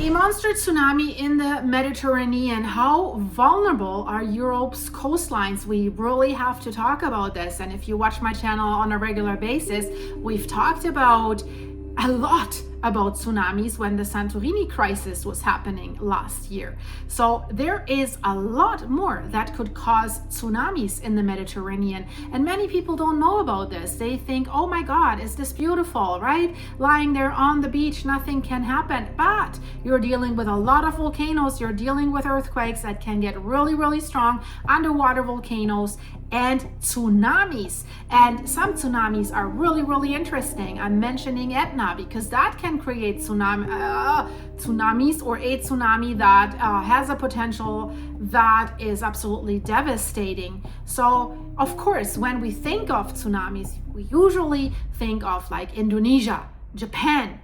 A monster tsunami in the Mediterranean. How vulnerable are Europe's coastlines? We really have to talk about this. And if you watch my channel on a regular basis, we've talked about a lot about tsunamis when the Santorini crisis was happening last year. So there is a lot more that could cause tsunamis in the Mediterranean. And many people don't know about this. They think, oh my God, is this beautiful, right? Lying there on the beach, nothing can happen. But you're dealing with a lot of volcanoes. You're dealing with earthquakes that can get really, really strong, underwater volcanoes, and tsunamis. And some tsunamis are really, really interesting. I'm mentioning Etna because that can create tsunamis or a tsunami that has a potential that is absolutely devastating. So, of course, when we think of tsunamis, we usually think of like Indonesia, Japan,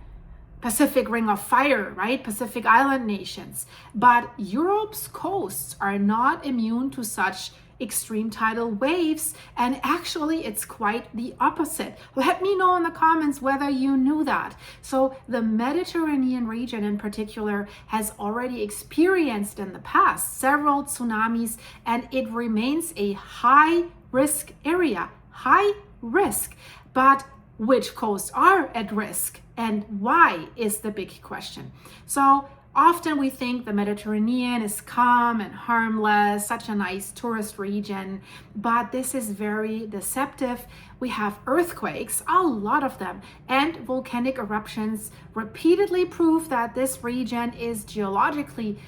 Pacific Ring of Fire, right? Pacific Island nations. But Europe's coasts are not immune to such extreme tidal waves, and actually it's quite the opposite. Let me know in the comments whether you knew that. So the Mediterranean region in particular has already experienced in the past several tsunamis, and it remains a high risk area. High risk, but which coasts are at risk and why is the big question. So often we think the Mediterranean is calm and harmless, such a nice tourist region, but this is very deceptive. We have earthquakes, a lot of them, and volcanic eruptions repeatedly prove that this region is geologically,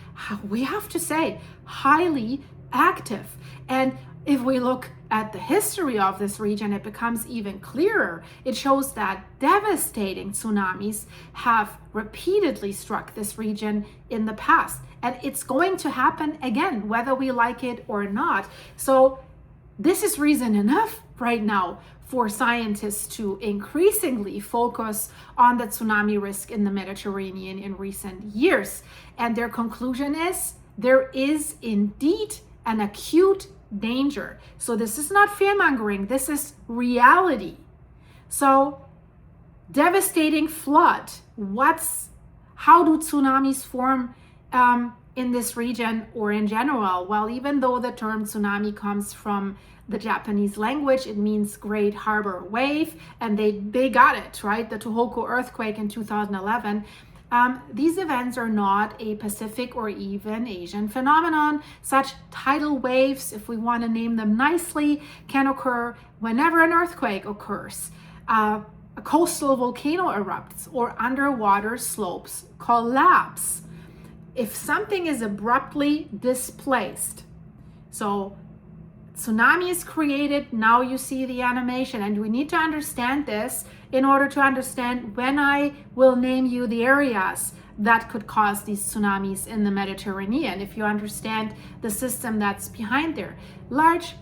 we have to say, highly active. And if we look at the history of this region, it becomes even clearer. It shows that devastating tsunamis have repeatedly struck this region in the past. And it's going to happen again, whether we like it or not. So this is reason enough right now for scientists to increasingly focus on the tsunami risk in the Mediterranean in recent years. And their conclusion is there is indeed an acute danger. So this is not fear-mongering, this is reality. So devastating flood. How do tsunamis form in this region or in general? Well, even though the term tsunami comes from the Japanese language, it means great harbor wave, and they got it, right? The Tohoku earthquake in 2011. These events are not a Pacific or even Asian phenomenon. Such tidal waves, if we want to name them nicely, can occur whenever an earthquake occurs, a coastal volcano erupts, or underwater slopes collapse. If something is abruptly displaced, so tsunami is created, now you see the animation, and we need to understand this in order to understand when I will name you the areas that could cause these tsunamis in the Mediterranean. If you understand the system that's behind there, large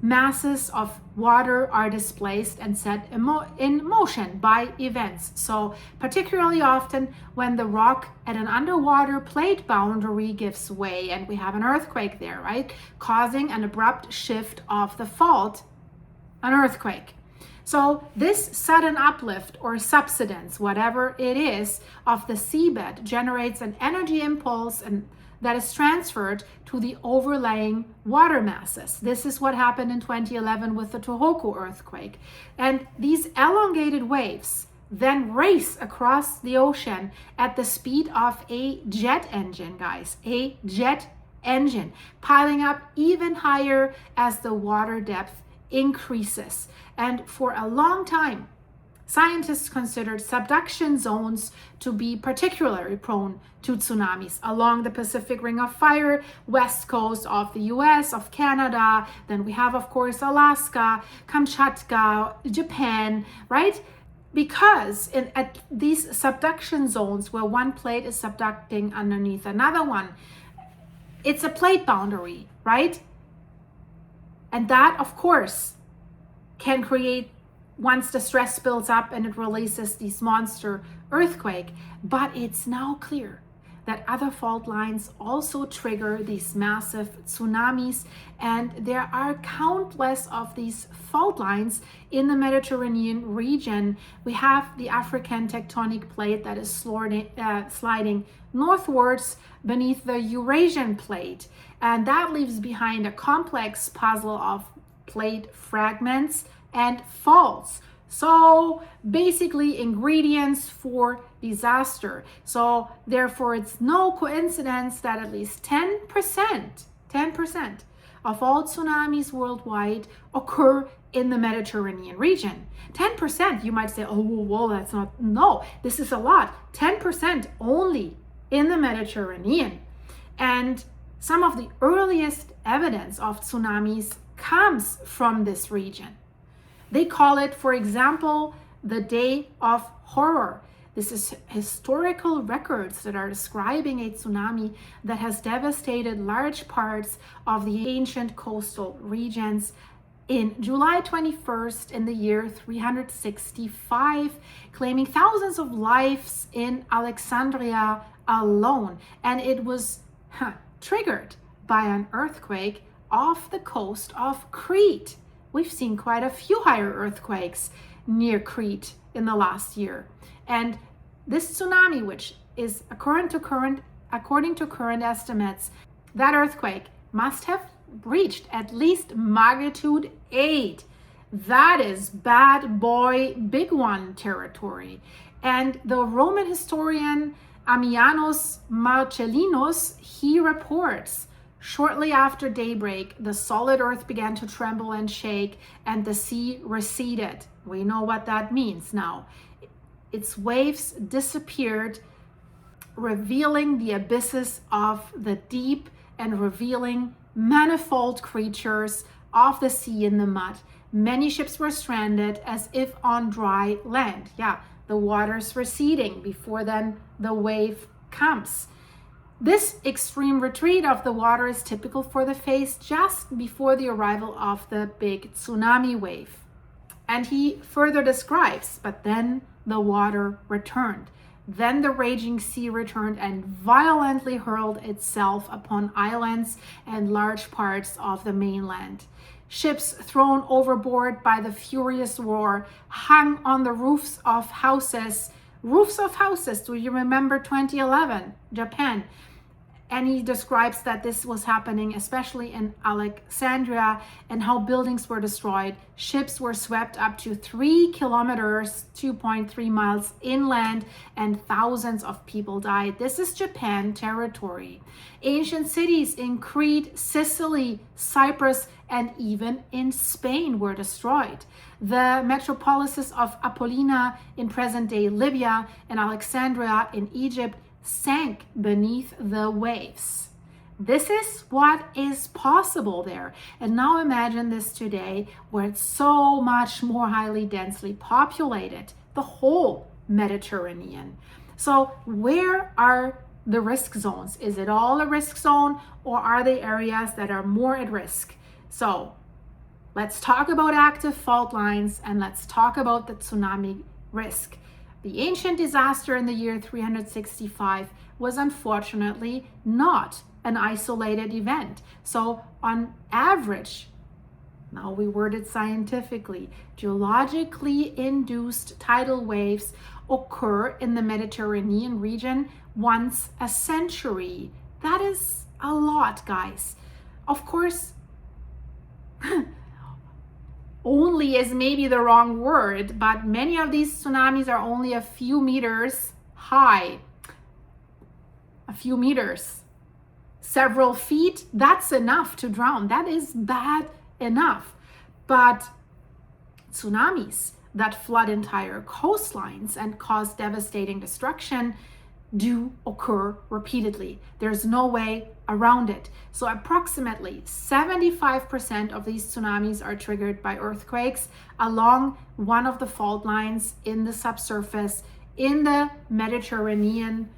masses of water are displaced and set in motion by events. So particularly often when the rock at an underwater plate boundary gives way and we have an earthquake there, right? Causing an abrupt shift of the fault, an earthquake. So this sudden uplift or subsidence, whatever it is, of the seabed generates an energy impulse and that is transferred to the overlaying water masses. This is what happened in 2011 with the Tohoku earthquake. And these elongated waves then race across the ocean at the speed of a jet engine, guys, a jet engine, piling up even higher as the water depth increases. And for a long time, scientists considered subduction zones to be particularly prone to tsunamis along the Pacific Ring of Fire, west coast of the US, of Canada. Then we have, of course, Alaska, Kamchatka, Japan, right? Because at these subduction zones where one plate is subducting underneath another one, it's a plate boundary, right? And that, of course, can create, once the stress builds up and it releases these monster earthquake. But it's now clear that other fault lines also trigger these massive tsunamis, and there are countless of these fault lines in the Mediterranean region. We have the African tectonic plate that is sliding northwards beneath the Eurasian plate, and that leaves behind a complex puzzle of plate fragments and faults. So basically ingredients for disaster. So therefore it's no coincidence that at least 10% of all tsunamis worldwide occur in the Mediterranean region. 10%, you might say, oh, well, that's not, no, this is a lot. 10% only in the Mediterranean. And some of the earliest evidence of tsunamis comes from this region. They call it, for example, the Day of Horror. This is historical records that are describing a tsunami that has devastated large parts of the ancient coastal regions in July 21st in the year 365, claiming thousands of lives in Alexandria alone. And it was triggered by an earthquake off the coast of Crete. We've seen quite a few higher earthquakes near Crete in the last year. And this tsunami, which is according to current estimates, that earthquake must have reached at least magnitude 8. That is bad boy, big one territory. And the Roman historian Ammianus Marcellinus, he reports, shortly after daybreak, the solid earth began to tremble and shake, and the sea receded. We know what that means now. Its waves disappeared, revealing the abysses of the deep and revealing manifold creatures of the sea in the mud. Many ships were stranded as if on dry land. Yeah, the water's receding before then the wave comes. This extreme retreat of the water is typical for the phase just before the arrival of the big tsunami wave. And he further describes, but then the water returned. Then the raging sea returned and violently hurled itself upon islands and large parts of the mainland. Ships thrown overboard by the furious roar hung on the roofs of houses. Roofs of houses, do you remember 2011, Japan? And he describes that this was happening especially in Alexandria, and how buildings were destroyed. Ships were swept up to 3 kilometers, 2.3 miles inland, and thousands of people died. This is Japan territory. Ancient cities in Crete, Sicily, Cyprus, and even in Spain were destroyed. The metropolises of Apollina in present-day Libya and Alexandria in Egypt sank beneath the waves. This is what is possible there. And now imagine this today, where it's so much more highly densely populated, the whole Mediterranean. So where are the risk zones? Is it all a risk zone, or are they areas that are more at risk? So let's talk about active fault lines, and let's talk about the tsunami risk. The ancient disaster in the year 365 was unfortunately not an isolated event. So on average, now we word it scientifically, geologically induced tidal waves occur in the Mediterranean region once a century. That is a lot, guys. Of course, only is maybe the wrong word, but many of these tsunamis are only a few meters high. A few meters, several feet, that's enough to drown. That is bad enough. But tsunamis that flood entire coastlines and cause devastating destruction do occur repeatedly. There's no way around it. So approximately 75% of these tsunamis are triggered by earthquakes along one of the fault lines in the subsurface in the Mediterranean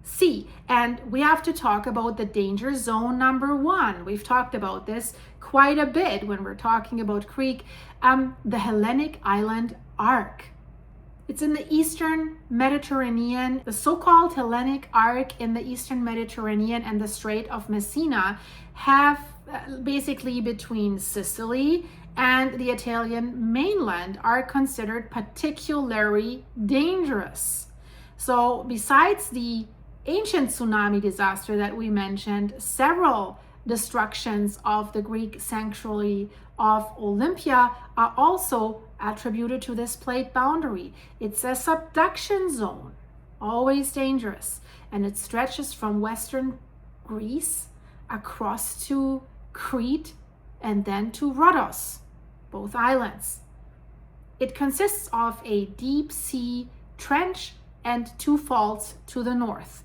Sea. And we have to talk about the danger zone number 1. We've talked about this quite a bit when we're talking about Crete, the Hellenic island arc. It's in the Eastern Mediterranean, the so-called Hellenic arc in the Eastern Mediterranean and the Strait of Messina have basically between Sicily and the Italian mainland are considered particularly dangerous. So besides the ancient tsunami disaster that we mentioned, several destructions of the Greek sanctuary of Olympia are also attributed to this plate boundary. It's a subduction zone, always dangerous, and it stretches from western Greece across to Crete and then to Rhodos, both islands. It consists of a deep sea trench and two faults to the north.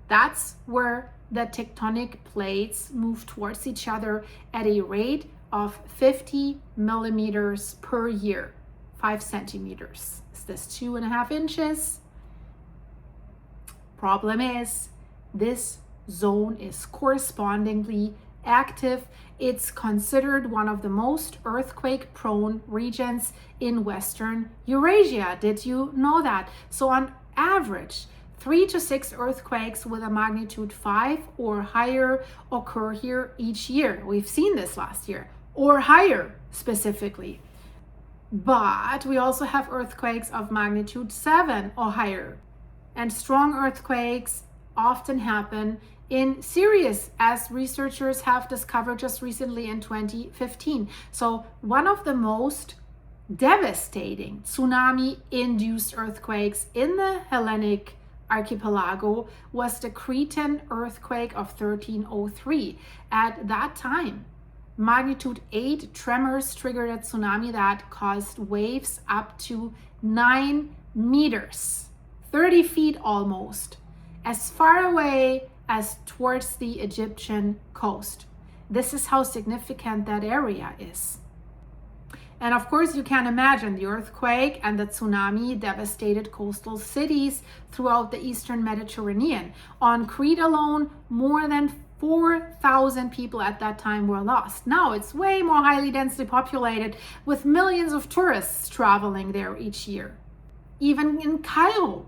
That's where the tectonic plates move towards each other at a rate of 50 millimeters per year, 5 centimeters. Is this 2.5 inches? Problem is, this zone is correspondingly active. It's considered one of the most earthquake-prone regions in Western Eurasia. Did you know that? So on average, 3 to 6 earthquakes with a magnitude 5 or higher occur here each year. We've seen this last year, or higher specifically. But we also have earthquakes of magnitude 7 or higher. And strong earthquakes often happen in Sirius, as researchers have discovered just recently in 2015. So one of the most devastating tsunami-induced earthquakes in the Hellenic archipelago was the Cretan earthquake of 1303. At that time, magnitude 8 tremors triggered a tsunami that caused waves up to 9 meters, 30 feet almost, as far away as towards the Egyptian coast. This is how significant that area is. And of course, you can imagine the earthquake and the tsunami devastated coastal cities throughout the Eastern Mediterranean. On Crete alone, more than 4,000 people at that time were lost. Now it's way more highly densely populated, with millions of tourists traveling there each year. Even in Cairo,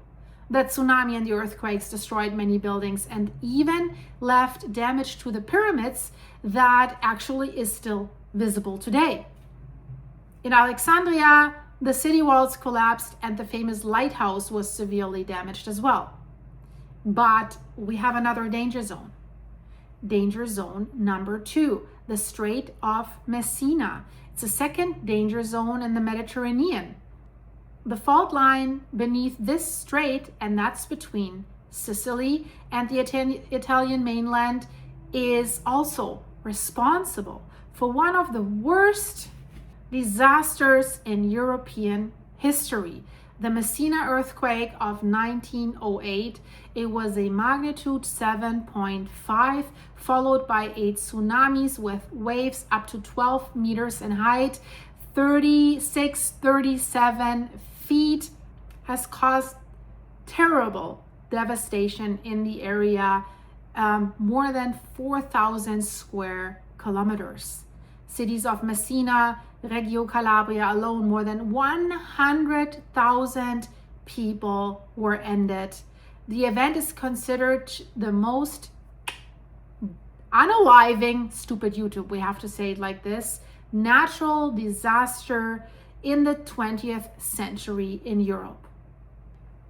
the tsunami and the earthquakes destroyed many buildings and even left damage to the pyramids that actually is still visible today. In Alexandria, the city walls collapsed and the famous lighthouse was severely damaged as well. But we have another danger zone. Danger zone number 2, the Strait of Messina. It's a second danger zone in the Mediterranean. The fault line beneath this strait, and that's between Sicily and the Italian mainland, is also responsible for one of the worst disasters in European history. The Messina earthquake of 1908. It was a magnitude 7.5, followed by 8 tsunamis with waves up to 12 meters in height, 36, 37 feet, has caused terrible devastation in the area, more than 4,000 square kilometers. Cities of Messina, Reggio Calabria alone, more than 100,000 people were ended. The event is considered the most unaliving, stupid YouTube, we have to say it like this, natural disaster in the 20th century in Europe.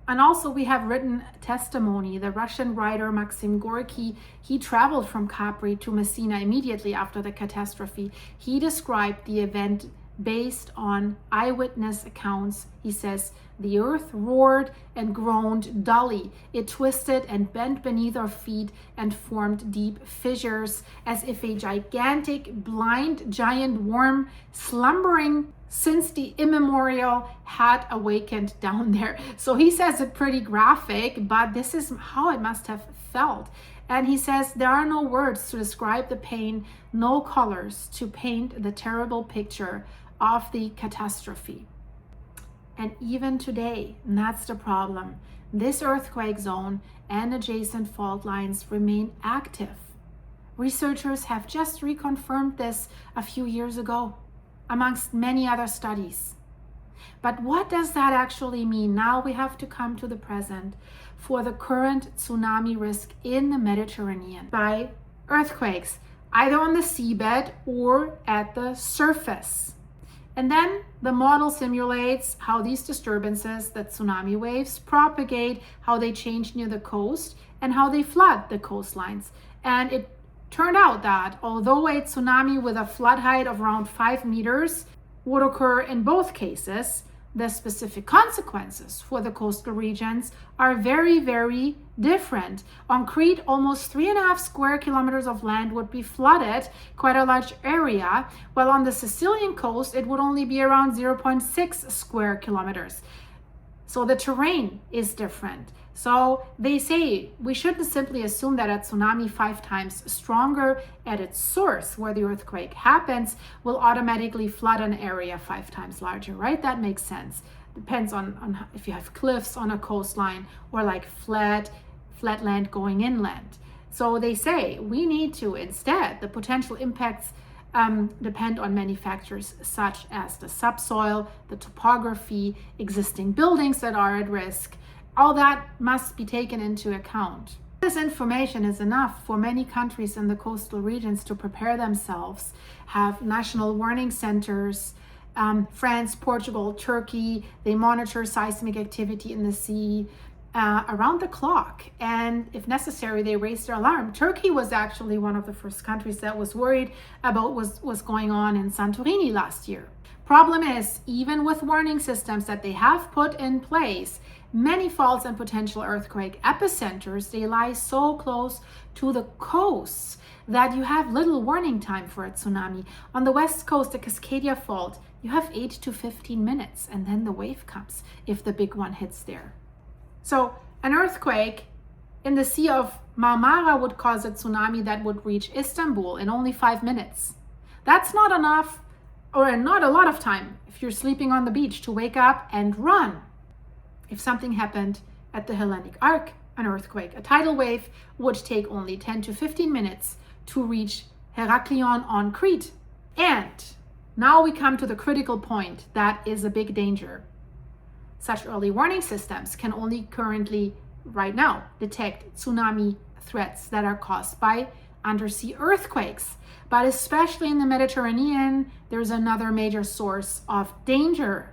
And also we have written testimony. The Russian writer Maxim Gorky, he traveled from Capri to Messina immediately after the catastrophe. He described the event based on eyewitness accounts. He says, the earth roared and groaned dully. It twisted and bent beneath our feet and formed deep fissures, as if a gigantic, blind giant worm slumbering since the immemorial had awakened down there. So he says it pretty graphic, but this is how it must have felt. And he says there are no words to describe the pain, no colors to paint the terrible picture of the catastrophe. And even today, and that's the problem, this earthquake zone and adjacent fault lines remain active. Researchers have just reconfirmed this a few years ago, amongst many other studies. But what does that actually mean? Now we have to come to the present for the current tsunami risk in the Mediterranean by earthquakes, either on the seabed or at the surface. And then the model simulates how these disturbances, the tsunami waves, propagate, how they change near the coast, and how they flood the coastlines. And it turned out that although a tsunami with a flood height of around 5 meters would occur in both cases, the specific consequences for the coastal regions are very, very different. On Crete, almost 3.5 square kilometers of land would be flooded, quite a large area, while on the Sicilian coast, it would only be around 0.6 square kilometers. So the terrain is different. So they say we shouldn't simply assume that a tsunami 5 times stronger at its source, where the earthquake happens, will automatically flood an area 5 times larger, right? That makes sense. Depends on if you have cliffs on a coastline or like flat land going inland. So they say we need to instead, the potential impacts depend on many factors such as the subsoil, the topography, existing buildings that are at risk. All that must be taken into account. This information is enough for many countries in the coastal regions to prepare themselves, have national warning centers. France, Portugal, Turkey, they monitor seismic activity in the sea around the clock. And if necessary, they raise their alarm. Turkey was actually one of the first countries that was worried about what was going on in Santorini last year. Problem is, even with warning systems that they have put in place, many faults and potential earthquake epicenters, they lie so close to the coasts that you have little warning time for a tsunami. On the west coast, the Cascadia fault, you have 8 to 15 minutes and then the wave comes if the big one hits there. So an earthquake in the Sea of Marmara would cause a tsunami that would reach Istanbul in only 5 minutes. That's not enough, or not a lot of time if you're sleeping on the beach to wake up and run. If something happened at the Hellenic Arc, an earthquake, a tidal wave would take only 10 to 15 minutes to reach Heraklion on Crete. And now we come to the critical point that is a big danger. Such early warning systems can only currently, right now, detect tsunami threats that are caused by undersea earthquakes. But especially in the Mediterranean, there's another major source of danger: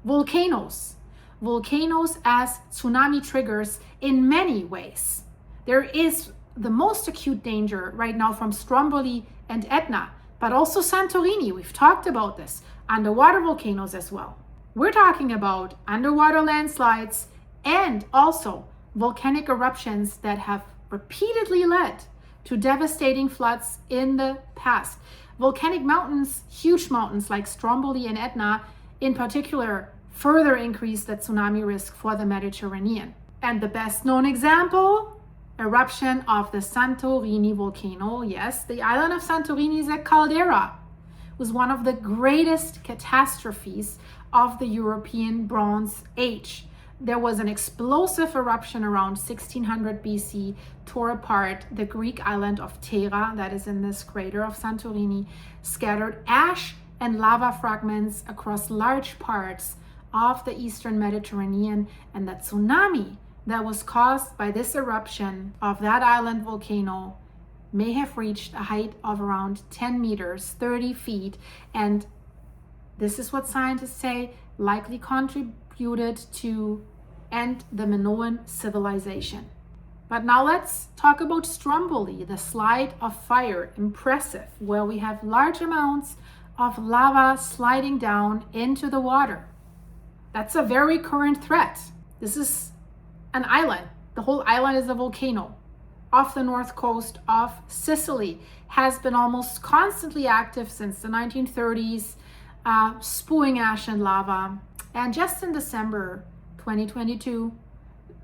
volcanoes. Volcanoes as tsunami triggers in many ways. There is the most acute danger right now from Stromboli and Etna, but also Santorini. We've talked about this. Underwater volcanoes as well. We're talking about underwater landslides and also volcanic eruptions that have repeatedly led to devastating floods in the past. Volcanic mountains, huge mountains like Stromboli and Etna in particular, further increase the tsunami risk for the Mediterranean. And the best known example, eruption of the Santorini volcano. Yes, the island of Santorini is a caldera. It was one of the greatest catastrophes of the European Bronze Age. There was an explosive eruption around 1600 BC, tore apart the Greek island of Thera, that is in this crater of Santorini, scattered ash and lava fragments across large parts of the eastern Mediterranean, and the tsunami that was caused by this eruption of that island volcano may have reached a height of around 10 meters, 30 feet, and this is what scientists say likely contributed to end the Minoan civilization. But now let's talk about Stromboli, the slide of fire, impressive, where we have large amounts of lava sliding down into the water. That's a very current threat. This is an island. The whole island is a volcano off the north coast of Sicily, has been almost constantly active since the 1930s, spewing ash and lava. And just in December 2022,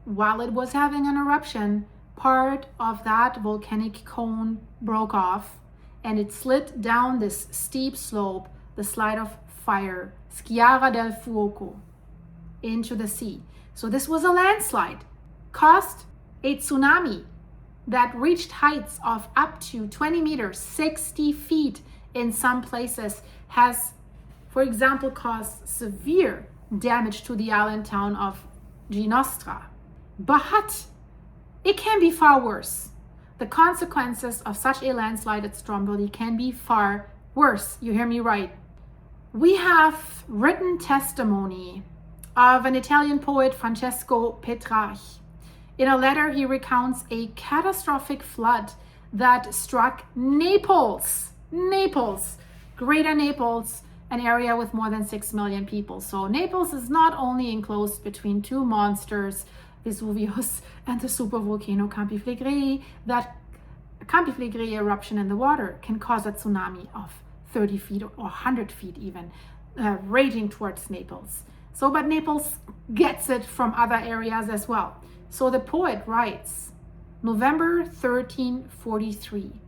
while it was having an eruption, part of that volcanic cone broke off and it slid down this steep slope, the slide of fire, Schiara del Fuoco, into the sea. So this was a landslide, caused a tsunami that reached heights of up to 20 meters, 60 feet in some places, has for example, cause severe damage to the island town of Ginostra. But it can be far worse. The consequences of such a landslide at Stromboli can be far worse. You hear me right. We have written testimony of an Italian poet, Francesco Petrarch. In a letter, he recounts a catastrophic flood that struck Naples, Greater Naples, an area with more than 6 million people. So Naples is not only enclosed between two monsters, Vesuvius and the supervolcano Campi Flegrei. That Campi Flegrei eruption in the water can cause a tsunami of 30 feet or 100 feet even, raging towards Naples. But Naples gets it from other areas as well. So the poet writes, November 1343,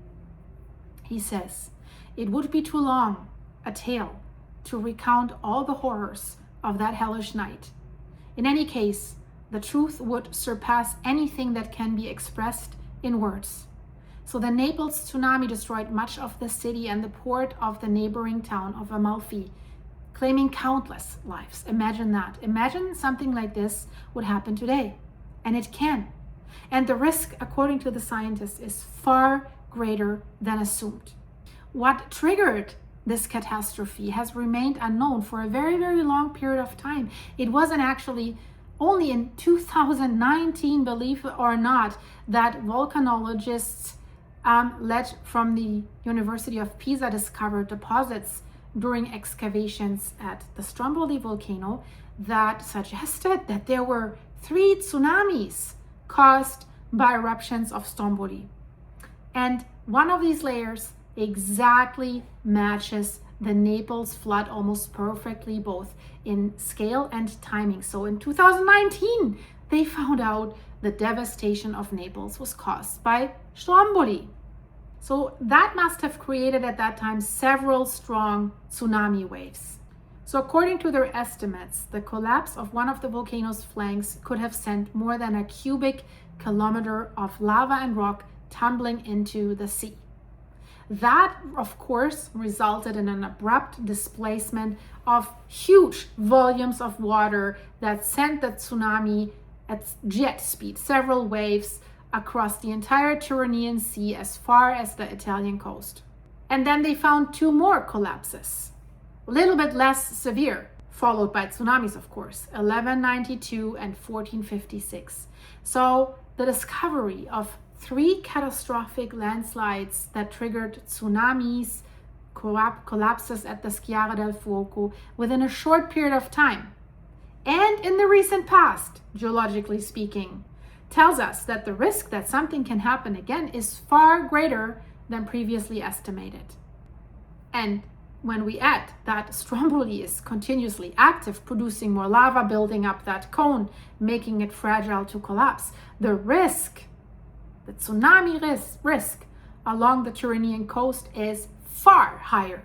he says, "It would be too long a tale to recount all the horrors of that hellish night. In any case, the truth would surpass anything that can be expressed in words. So the Naples tsunami destroyed much of the city and the port of the neighboring town of Amalfi, claiming countless lives." Imagine that. Imagine something like this would happen today. And it can. And the risk, according to the scientists, is far greater than assumed. What triggered this catastrophe has remained unknown for a very, very long period of time. It wasn't actually only in 2019, believe it or not, that volcanologists led from the University of Pisa discovered deposits during excavations at the Stromboli volcano that suggested that there were 3 tsunamis caused by eruptions of Stromboli. And one of these layers exactly matches the Naples flood almost perfectly, both in scale and timing. So in 2019, they found out the devastation of Naples was caused by Stromboli. So that must have created at that time several strong tsunami waves. So according to their estimates, the collapse of one of the volcano's flanks could have sent more than a cubic kilometer of lava and rock tumbling into the sea. That, of course, resulted in an abrupt displacement of huge volumes of water that sent the tsunami at jet speed, several waves, across the entire Tyrrhenian Sea as far as the Italian coast. And then they found 2 more collapses, a little bit less severe, followed by tsunamis, of course, 1192 and 1456. So the discovery of 3 catastrophic landslides that triggered tsunamis, collapses at the Schiera del Fuoco within a short period of time, and in the recent past, geologically speaking, tells us that the risk that something can happen again is far greater than previously estimated. And when we add that Stromboli is continuously active, producing more lava, building up that cone, making it fragile to collapse, the risk, the tsunami risk along the Tyrrhenian coast is far higher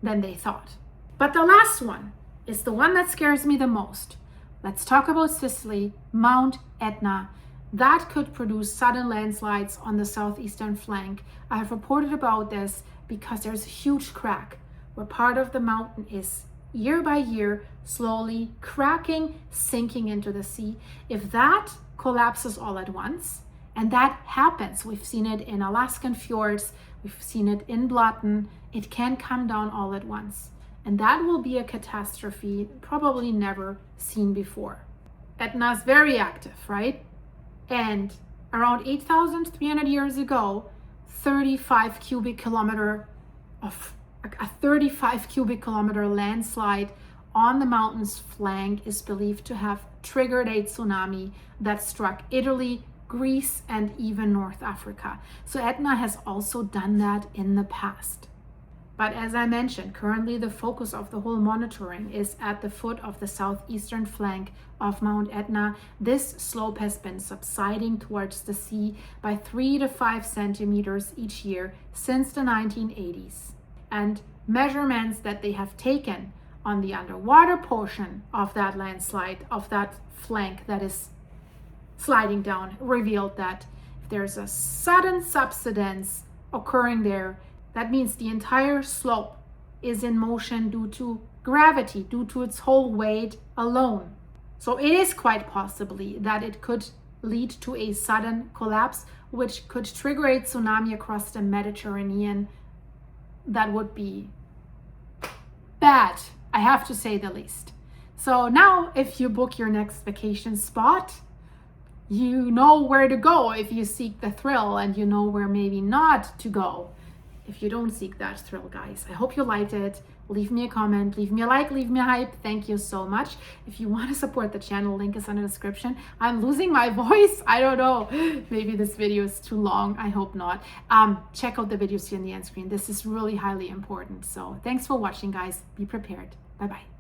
than they thought. But the last one is the one that scares me the most. Let's talk about Sicily, Mount Etna. That could produce sudden landslides on the southeastern flank. I have reported about this because there's a huge crack where part of the mountain is year by year slowly cracking, sinking into the sea. If that collapses all at once, and that happens, we've seen it in Alaskan fjords, we've seen it in Blatten, it can come down all at once. And that will be a catastrophe probably never seen before. Etna is very active, right? And around 8,300 years ago, 35 cubic kilometer landslide on the mountain's flank is believed to have triggered a tsunami that struck Italy, Greece, and even North Africa. So Etna has also done that in the past. But as I mentioned, currently the focus of the whole monitoring is at the foot of the southeastern flank of Mount Etna. This slope has been subsiding towards the sea by 3 to 5 centimeters each year since the 1980s. And measurements that they have taken on the underwater portion of that landslide, of that flank that is sliding down, revealed that if there's a sudden subsidence occurring there, that means the entire slope is in motion due to gravity due to its whole weight alone. So it is quite possibly that it could lead to a sudden collapse, which could trigger a tsunami across the Mediterranean. That would be bad, I have to say the least. So now if you book your next vacation spot, you know where to go if you seek the thrill, and you know where maybe not to go if you don't seek that thrill, guys. I hope you liked it. Leave me a comment, leave me a like, leave me a hype. Thank you so much. If you want to support the channel, link is in the description. I'm losing my voice. I don't know. Maybe this video is too long. I hope not. Check out the videos here in the end screen. This is really highly important. So thanks for watching, guys. Be prepared. Bye-bye.